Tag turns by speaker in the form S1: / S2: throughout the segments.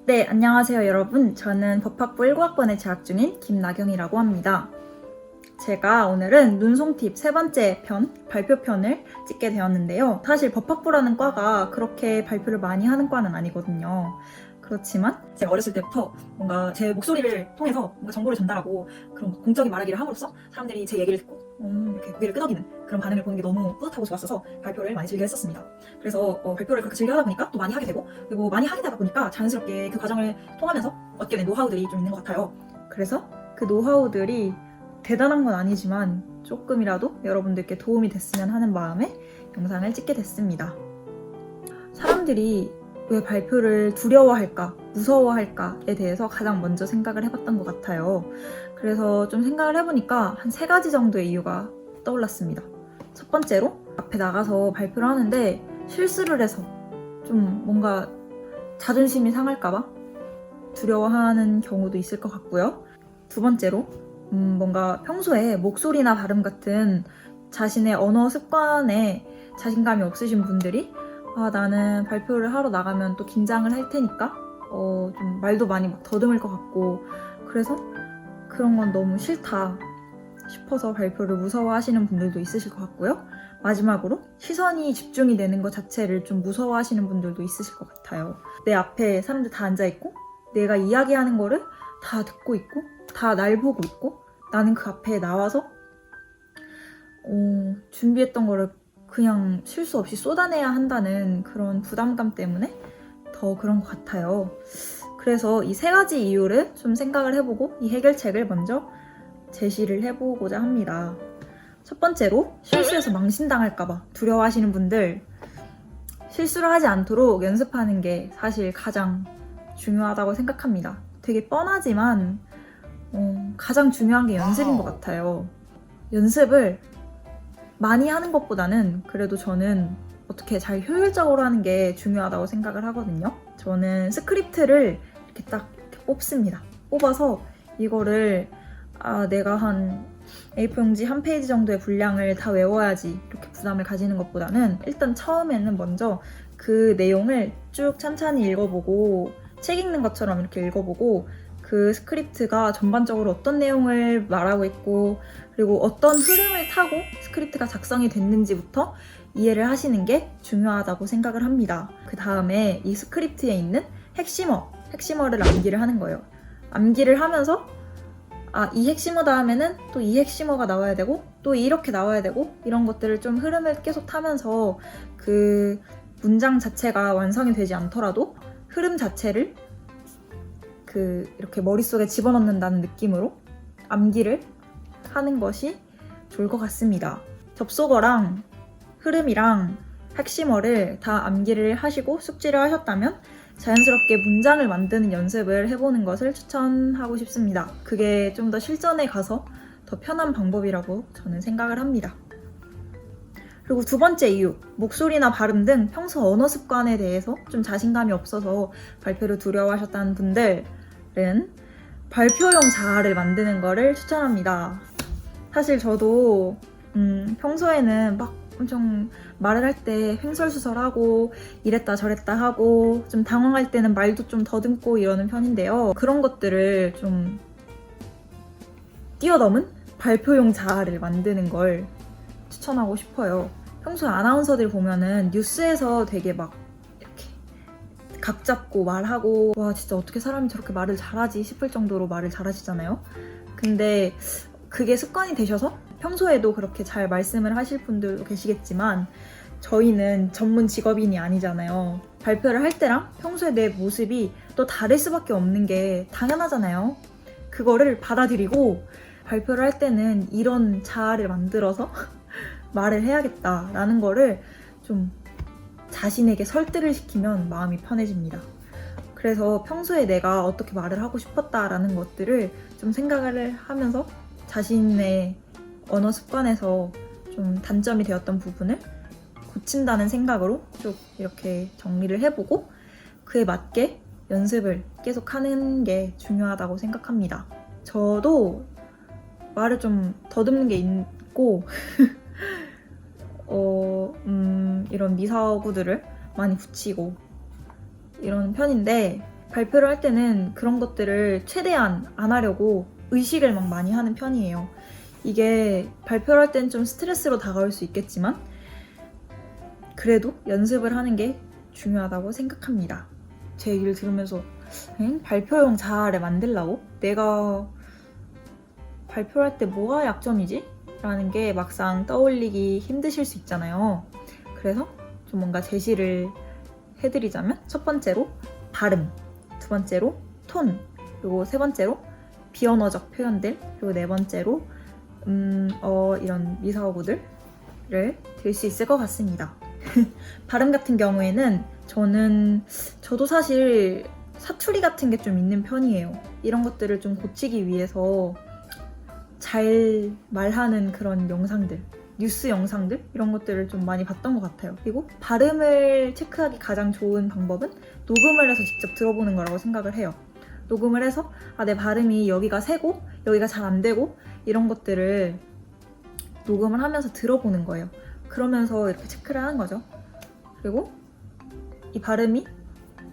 S1: 네, 안녕하세요 여러분. 저는 법학부 19학번에 재학 중인 김나경이라고 합니다. 제가 오늘은 눈송팁 세 번째 편, 발표편을 찍게 되었는데요. 사실 법학부라는 과가 그렇게 발표를 많이 하는 과는 아니거든요. 그렇지만 제가 어렸을 때부터 뭔가 제 목소리를 통해서 뭔가 정보를 전달하고 그런 공적인 말하기를 함으로써 사람들이 제 얘기를 듣고 이렇게 고개를 끄덕이는 그런 반응을 보는 게 너무 뿌듯하고 좋았어서 발표를 많이 즐겨 했었습니다. 그래서 발표를 그렇게 즐겨 하다 보니까 또 많이 하게 되고, 그리고 많이 하게 되다 보니까 자연스럽게 그 과정을 통하면서 얻게 된 노하우들이 좀 있는 것 같아요. 그래서 그 노하우들이 대단한 건 아니지만 조금이라도 여러분들께 도움이 됐으면 하는 마음에 영상을 찍게 됐습니다. 사람들이 왜 발표를 두려워할까, 무서워할까에 대해서 가장 먼저 생각을 해봤던 것 같아요. 그래서 좀 생각을 해보니까 한 3가지 정도의 이유가 떠올랐습니다. 첫 번째로 앞에 나가서 발표를 하는데 실수를 해서 좀 뭔가 자존심이 상할까봐 두려워하는 경우도 있을 것 같고요. 두 번째로 뭔가 평소에 목소리나 발음 같은 자신의 언어 습관에 자신감이 없으신 분들이 나는 발표를 하러 나가면 또 긴장을 할 테니까 좀 말도 많이 막 더듬을 것 같고, 그래서 그런 건 너무 싫다 싶어서 발표를 무서워하시는 분들도 있으실 것 같고요. 마지막으로 시선이 집중이 되는 것 자체를 좀 무서워하시는 분들도 있으실 것 같아요. 내 앞에 사람들 다 앉아있고 내가 이야기하는 거를 다 듣고 있고 다 날 보고 있고 나는 그 앞에 나와서 준비했던 거를 그냥 실수 없이 쏟아내야 한다는 그런 부담감 때문에 더 그런 것 같아요. 그래서 이 3가지 이유를 좀 생각을 해보고 이 해결책을 먼저 제시를 해보고자 합니다. 첫 번째로 실수해서 망신당할까봐 두려워하시는 분들, 실수를 하지 않도록 연습하는 게 사실 가장 중요하다고 생각합니다. 되게 뻔하지만 가장 중요한 게 연습인 것 같아요. 연습을 많이 하는 것보다는 그래도 저는 어떻게 잘 효율적으로 하는 게 중요하다고 생각을 하거든요. 저는 스크립트를 이렇게 딱 뽑습니다. 뽑아서 이거를 내가 한 A4 용지 한 페이지 정도의 분량을 다 외워야지 이렇게 부담을 가지는 것보다는 일단 처음에는 먼저 그 내용을 쭉 찬찬히 읽어보고 책 읽는 것처럼 이렇게 읽어보고 그 스크립트가 전반적으로 어떤 내용을 말하고 있고 그리고 어떤 흐름을 타고 스크립트가 작성이 됐는지부터 이해를 하시는 게 중요하다고 생각을 합니다. 그 다음에 이 스크립트에 있는 핵심어를 암기를 하는 거예요. 암기를 하면서 이 핵심어 다음에는 또 이 핵심어가 나와야 되고 또 이렇게 나와야 되고 이런 것들을 좀 흐름을 계속 타면서 그 문장 자체가 완성이 되지 않더라도 흐름 자체를 이렇게 머릿속에 집어넣는다는 느낌으로 암기를 하는 것이 좋을 것 같습니다. 접속어랑 흐름이랑 핵심어를 다 암기를 하시고 숙지를 하셨다면 자연스럽게 문장을 만드는 연습을 해보는 것을 추천하고 싶습니다. 그게 좀 더 실전에 가서 더 편한 방법이라고 저는 생각을 합니다. 그리고 두 번째 이유, 목소리나 발음 등 평소 언어 습관에 대해서 좀 자신감이 없어서 발표를 두려워하셨다는 분들은 발표용 자아를 만드는 거를 추천합니다. 사실 저도 평소에는 막 엄청 말을 할 때 횡설수설하고 이랬다 저랬다 하고 좀 당황할 때는 말도 좀 더듬고 이러는 편인데요. 그런 것들을 좀 뛰어넘은 발표용 자아를 만드는 걸 추천하고 싶어요. 평소에 아나운서들 보면은 뉴스에서 되게 막 이렇게 각 잡고 말하고 와 진짜 어떻게 사람이 저렇게 말을 잘하지 싶을 정도로 말을 잘하시잖아요. 근데 그게 습관이 되셔서 평소에도 그렇게 잘 말씀을 하실 분들도 계시겠지만 저희는 전문 직업인이 아니잖아요. 발표를 할 때랑 평소에 내 모습이 또 다를 수밖에 없는 게 당연하잖아요. 그거를 받아들이고 발표를 할 때는 이런 자아를 만들어서 말을 해야겠다라는 거를 좀 자신에게 설득을 시키면 마음이 편해집니다. 그래서 평소에 내가 어떻게 말을 하고 싶었다라는 것들을 좀 생각을 하면서 자신의 언어 습관에서 좀 단점이 되었던 부분을 고친다는 생각으로 쭉 이렇게 정리를 해보고 그에 맞게 연습을 계속 하는 게 중요하다고 생각합니다. 저도 말을 좀 더듬는 게 있고 이런 미사구들을 많이 붙이고 이런 편인데 발표를 할 때는 그런 것들을 최대한 안 하려고 의식을 막 많이 하는 편이에요. 이게 발표를 할 때는 좀 스트레스로 다가올 수 있겠지만 그래도 연습을 하는 게 중요하다고 생각합니다. 제 얘기를 들으면서 발표용 자아를 만들라고? 내가 발표를 할 때 뭐가 약점이지? 라는 게 막상 떠올리기 힘드실 수 있잖아요. 그래서 좀 뭔가 제시를 해드리자면 첫 번째로 발음, 두 번째로 톤, 그리고 세 번째로 비언어적 표현들, 그리고 네 번째로 이런 미사어구들을 들 수 있을 것 같습니다. 발음 같은 경우에는 저도 사실 사투리 같은 게 좀 있는 편이에요. 이런 것들을 좀 고치기 위해서 잘 말하는 그런 영상들, 뉴스 영상들 이런 것들을 좀 많이 봤던 것 같아요. 그리고 발음을 체크하기 가장 좋은 방법은 녹음을 해서 직접 들어보는 거라고 생각을 해요. 녹음을 해서 내 발음이 여기가 세고 여기가 잘 안 되고 이런 것들을 녹음을 하면서 들어보는 거예요. 그러면서 이렇게 체크를 하는 거죠. 그리고 이 발음이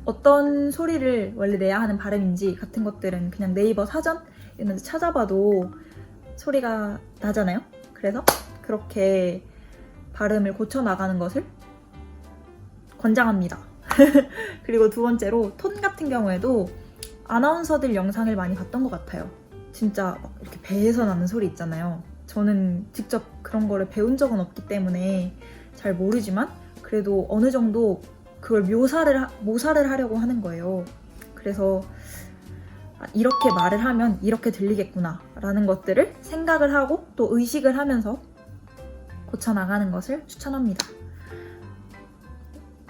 S1: 어떤 소리를 원래 내야 하는 발음인지 같은 것들은 그냥 네이버 사전 이런 데 찾아봐도 소리가 나잖아요. 그래서 그렇게 발음을 고쳐나가는 것을 권장합니다. 그리고 두 번째로 톤 같은 경우에도 아나운서들 영상을 많이 봤던 것 같아요. 진짜 막 이렇게 배에서 나는 소리 있잖아요. 저는 직접 그런 거를 배운 적은 없기 때문에 잘 모르지만 그래도 어느 정도 그걸 모사를 하려고 하는 거예요. 그래서 이렇게 말을 하면 이렇게 들리겠구나 라는 것들을 생각을 하고 또 의식을 하면서 고쳐나가는 것을 추천합니다.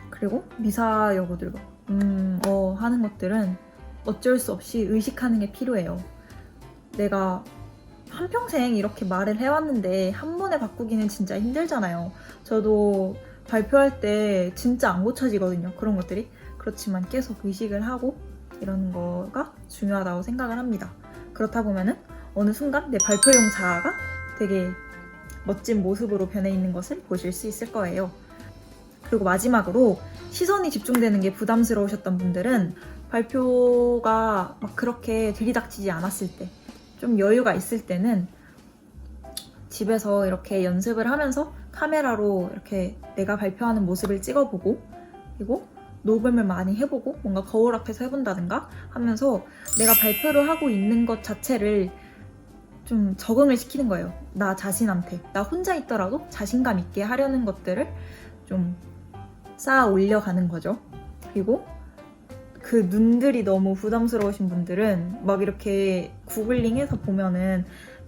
S1: 그리고 미사여구들 하는 것들은 어쩔 수 없이 의식하는 게 필요해요. 내가 한평생 이렇게 말을 해왔는데 한 번에 바꾸기는 진짜 힘들잖아요. 저도 발표할 때 진짜 안 고쳐지거든요. 그런 것들이. 그렇지만 계속 의식을 하고 이런 거가 중요하다고 생각을 합니다. 그렇다 보면은 어느 순간 내 발표용 자아가 되게 멋진 모습으로 변해 있는 것을 보실 수 있을 거예요. 그리고 마지막으로 시선이 집중되는 게 부담스러우셨던 분들은 발표가 막 그렇게 들이닥치지 않았을 때, 좀 여유가 있을 때는 집에서 이렇게 연습을 하면서 카메라로 이렇게 내가 발표하는 모습을 찍어보고 그리고 녹음을 많이 해보고 뭔가 거울 앞에서 해본다든가 하면서 내가 발표를 하고 있는 것 자체를 좀 적응을 시키는 거예요. 나 자신한테. 나 혼자 있더라도 자신감 있게 하려는 것들을 좀 쌓아 올려가는 거죠. 그리고 그 눈들이 너무 부담스러우신 분들은 막 이렇게 구글링해서 보면은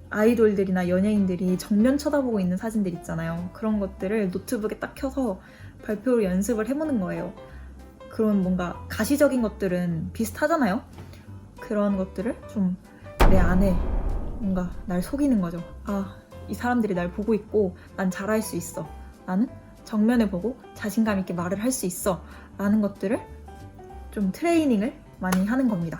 S1: 아이돌들이나 연예인들이 정면 쳐다보고 있는 사진들 있잖아요. 그런 것들을 노트북에 딱 켜서 발표를 연습을 해보는 거예요. 그런 뭔가 가시적인 것들은 비슷하잖아요. 그런 것들을 좀 내 안에 뭔가 날 속이는 거죠. 이 사람들이 날 보고 있고 난 잘할 수 있어. 나는 정면을 보고 자신감 있게 말을 할 수 있어. 라는 것들을 좀 트레이닝을 많이 하는 겁니다.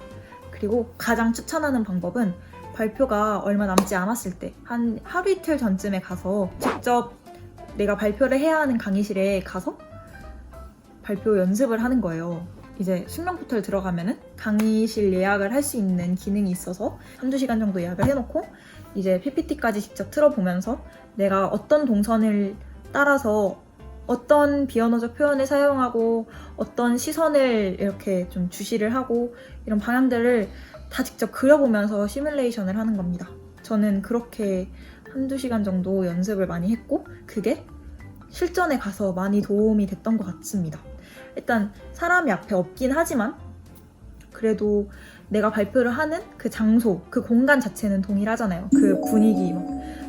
S1: 그리고 가장 추천하는 방법은 발표가 얼마 남지 않았을 때 한 하루 이틀 전쯤에 가서 직접 내가 발표를 해야 하는 강의실에 가서 발표 연습을 하는 거예요. 이제 숙명 포털 들어가면은 강의실 예약을 할 수 있는 기능이 있어서 한두 시간 정도 예약을 해놓고 이제 PPT까지 직접 틀어보면서 내가 어떤 동선을 따라서 어떤 비언어적 표현을 사용하고 어떤 시선을 이렇게 좀 주시를 하고 이런 방향들을 다 직접 그려보면서 시뮬레이션을 하는 겁니다. 저는 그렇게 한두 시간 정도 연습을 많이 했고 그게 실전에 가서 많이 도움이 됐던 것 같습니다. 일단 사람이 앞에 없긴 하지만 그래도 내가 발표를 하는 그 장소, 그 공간 자체는 동일하잖아요. 그 분위기,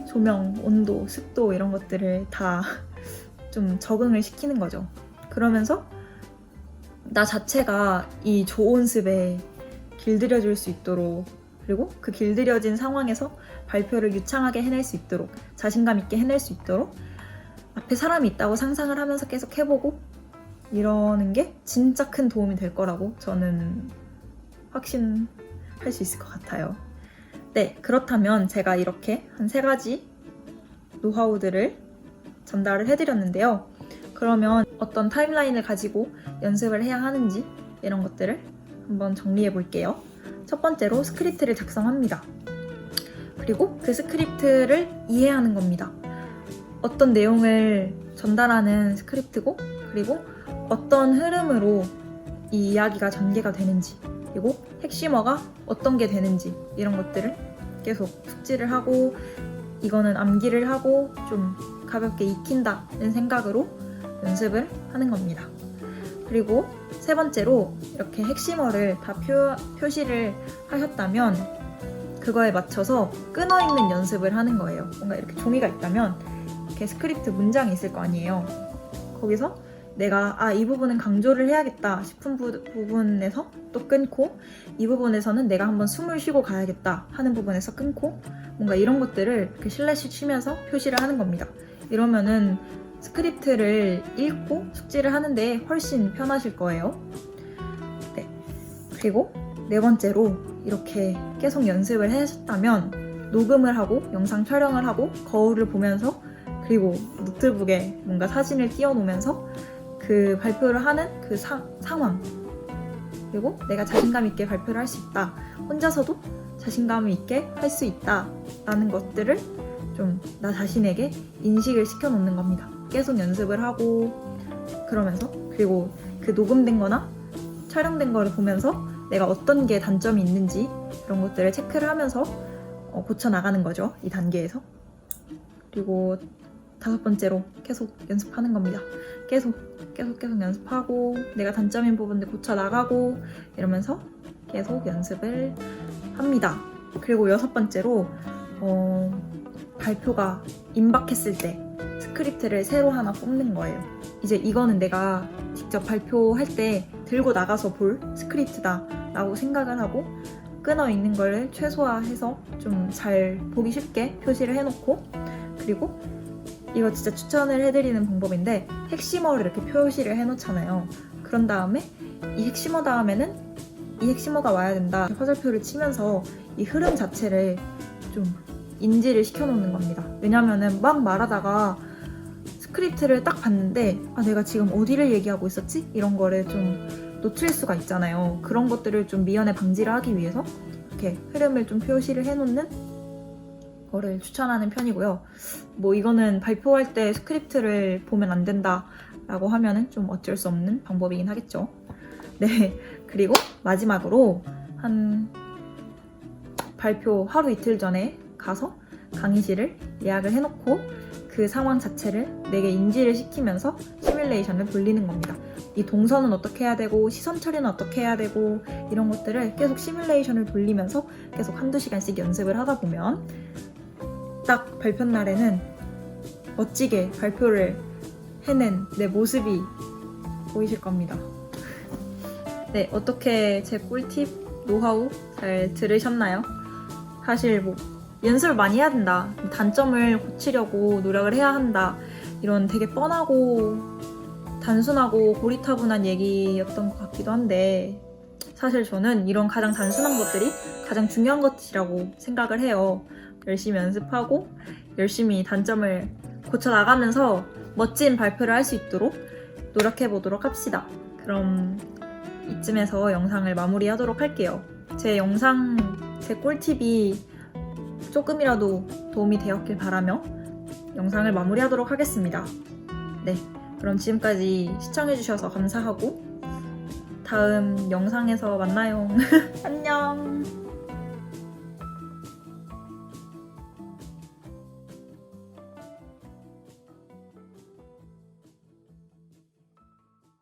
S1: 조명, 온도, 습도 이런 것들을 다 좀 적응을 시키는 거죠. 그러면서 나 자체가 이 좋은 습에 길들여질 수 있도록 그리고 그 길들여진 상황에서 발표를 유창하게 해낼 수 있도록 자신감 있게 해낼 수 있도록 앞에 사람이 있다고 상상을 하면서 계속 해보고 이러는 게 진짜 큰 도움이 될 거라고 저는 확신할 수 있을 것 같아요. 네, 그렇다면 제가 이렇게 한 3가지 노하우들을 전달을 해드렸는데요. 그러면 어떤 타임라인을 가지고 연습을 해야 하는지 이런 것들을 한번 정리해 볼게요. 첫 번째로 스크립트를 작성합니다. 그리고 그 스크립트를 이해하는 겁니다. 어떤 내용을 전달하는 스크립트고, 그리고 어떤 흐름으로 이 이야기가 전개가 되는지, 그리고 핵심어가 어떤 게 되는지, 이런 것들을 계속 숙지를 하고, 이거는 암기를 하고 좀 가볍게 익힌다는 생각으로 연습을 하는 겁니다. 그리고 세 번째로 이렇게 핵심어를 다 표시를 하셨다면 그거에 맞춰서 끊어있는 연습을 하는 거예요. 뭔가 이렇게 종이가 있다면 이렇게 스크립트 문장이 있을 거 아니에요. 거기서 내가 이 부분은 강조를 해야겠다 싶은 부분에서 또 끊고, 이 부분에서는 내가 한번 숨을 쉬고 가야겠다 하는 부분에서 끊고, 뭔가 이런 것들을 이렇게 슬래시 치면서 표시를 하는 겁니다. 이러면은 스크립트를 읽고 숙지를 하는데 훨씬 편하실 거예요. 네. 그리고 네 번째로 이렇게 계속 연습을 하셨다면 녹음을 하고 영상 촬영을 하고 거울을 보면서, 그리고 노트북에 뭔가 사진을 띄워놓으면서 그 발표를 하는 그 상황, 그리고 내가 자신감 있게 발표를 할 수 있다, 혼자서도 자신감 있게 할 수 있다 라는 것들을 좀 나 자신에게 인식을 시켜놓는 겁니다. 계속 연습을 하고 그러면서, 그리고 그 녹음된 거나 촬영된 거를 보면서 내가 어떤 게 단점이 있는지 그런 것들을 체크를 하면서 고쳐 나가는 거죠, 이 단계에서. 그리고 다섯 번째로 계속 연습하는 겁니다. 계속 연습하고 내가 단점인 부분들 고쳐 나가고 이러면서 계속 연습을 합니다. 그리고 여섯 번째로 발표가 임박했을 때 스크립트를 새로 하나 뽑는 거예요. 이제 이거는 내가 직접 발표할 때 들고 나가서 볼 스크립트다 라고 생각을 하고 끊어 있는 걸 최소화해서 좀 잘 보기 쉽게 표시를 해놓고, 그리고 이거 진짜 추천을 해드리는 방법인데 핵심어를 이렇게 표시를 해놓잖아요. 그런 다음에 이 핵심어 다음에는 이 핵심어가 와야 된다, 화살표를 치면서 이 흐름 자체를 좀 인지를 시켜놓는 겁니다. 왜냐면은 막 말하다가 스크립트를 딱 봤는데 내가 지금 어디를 얘기하고 있었지? 이런 거를 좀 놓칠 수가 있잖아요. 그런 것들을 좀 미연에 방지를 하기 위해서 이렇게 흐름을 좀 표시를 해놓는 거를 추천하는 편이고요. 뭐 이거는 발표할 때 스크립트를 보면 안 된다 라고 하면은 좀 어쩔 수 없는 방법이긴 하겠죠. 네. 그리고 마지막으로 한 발표 하루 이틀 전에 가서 강의실을 예약을 해놓고 그 상황 자체를 내게 인지를 시키면서 시뮬레이션을 돌리는 겁니다. 이 동선은 어떻게 해야 되고 시선 처리는 어떻게 해야 되고 이런 것들을 계속 시뮬레이션을 돌리면서 계속 한두 시간씩 연습을 하다 보면 딱 발표 날에는 멋지게 발표를 해낸 내 모습이 보이실 겁니다. 네, 어떻게 제 꿀팁, 노하우 잘 들으셨나요? 사실 뭐 연습을 많이 해야 된다, 단점을 고치려고 노력을 해야 한다, 이런 되게 뻔하고 단순하고 고리타분한 얘기였던 것 같기도 한데, 사실 저는 이런 가장 단순한 것들이 가장 중요한 것이라고 생각을 해요. 열심히 연습하고 열심히 단점을 고쳐나가면서 멋진 발표를 할 수 있도록 노력해보도록 합시다. 그럼 이쯤에서 영상을 마무리하도록 할게요. 제 영상, 제 꿀팁이 조금이라도 도움이 되었길 바라며 영상을 마무리하도록 하겠습니다. 네, 그럼 지금까지 시청해주셔서 감사하고 다음 영상에서 만나요. 안녕.